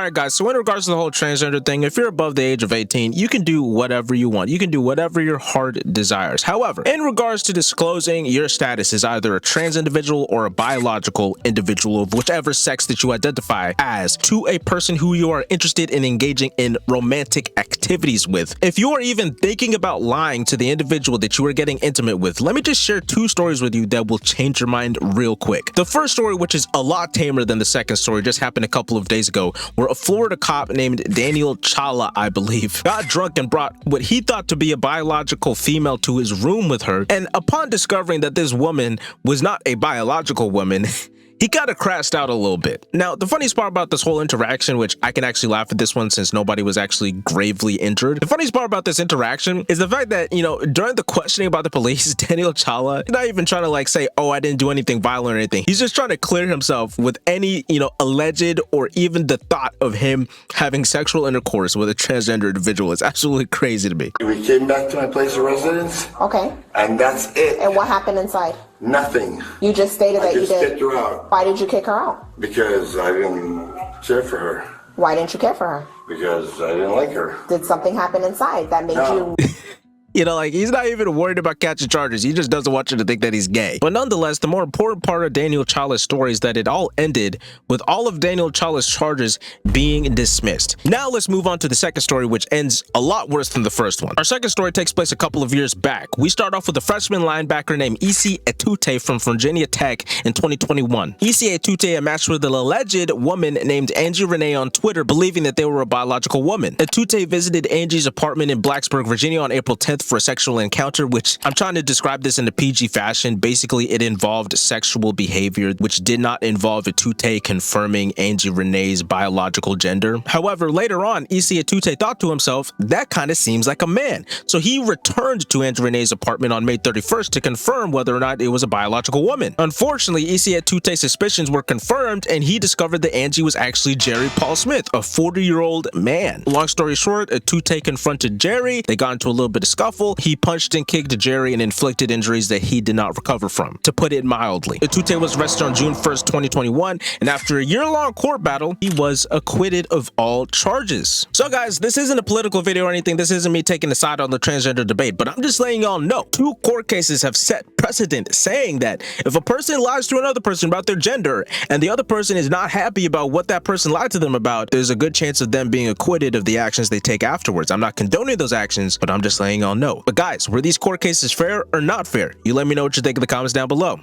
Alright guys, so in regards to the whole transgender thing, if you're above the age of 18, you can do whatever you want. You can do whatever your heart desires. However, in regards to disclosing your status as either a trans individual or a biological individual of whichever sex that you identify as to a person who you are interested in engaging in romantic activities with, if you are even thinking about lying to the individual that you are getting intimate with, let me just share two stories with you that will change your mind real quick. The first story, which is a lot tamer than the second story, just happened a couple of days ago, where a Florida cop named Daniel Chala, I believe, got drunk and brought what he thought to be a biological female to his room with her, and upon discovering that this woman was not a biological woman, he kind of crashed out a little bit. Now, the funniest part about this whole interaction, which I can actually laugh at this one since nobody was actually gravely injured. The funniest part about this interaction is the fact that, during the questioning about the police, Daniel Chala, not even trying to like say, oh, I didn't do anything violent or anything. He's just trying to clear himself with any, alleged or even the thought of him having sexual intercourse with a transgender individual. It's absolutely crazy to me. We came back to my place of residence. Okay. And that's it. And what happened inside? Nothing. You just stated that you did. I just kicked her out. Why did you kick her out? Because I didn't care for her. Why didn't you care for her? Because I didn't like her. Did something happen inside that made you... He's not even worried about catching charges. He just doesn't want you to think that he's gay. But nonetheless, the more important part of Daniel Chala's story is that it all ended with all of Daniel Chala's charges being dismissed. Now let's move on to the second story, which ends a lot worse than the first one. Our second story takes place a couple of years back. We start off with a freshman linebacker named Isi Etute from Virginia Tech in 2021. Isi Etute matched with an alleged woman named Angie Renee on Twitter, believing that they were a biological woman. Etute visited Angie's apartment in Blacksburg, Virginia on April 10th for a sexual encounter, which I'm trying to describe this in a PG fashion. Basically, it involved sexual behavior, which did not involve Etute confirming Angie Renee's biological gender. However, later on, Isi Etute thought to himself, that kind of seems like a man. So he returned to Angie Renee's apartment on May 31st to confirm whether or not it was a biological woman. Unfortunately, Isi Etute's suspicions were confirmed, and he discovered that Angie was actually Jerry Paul Smith, a 40-year-old man. Long story short, Etute confronted Jerry. They got into a little bit of scuffle. He punched and kicked Jerry and inflicted injuries that he did not recover from, to put it mildly. Etute was arrested on June 1st, 2021, and after a year-long court battle, he was acquitted of all charges. So guys, this isn't a political video or anything. This isn't me taking a side on the transgender debate, but I'm just letting y'all know, two court cases have set precedent saying that if a person lies to another person about their gender and the other person is not happy about what that person lied to them about, there's a good chance of them being acquitted of the actions they take afterwards. I'm not condoning those actions, but I'm just letting y'all know. But guys, were these court cases fair or not fair? You let me know what you think in the comments down below.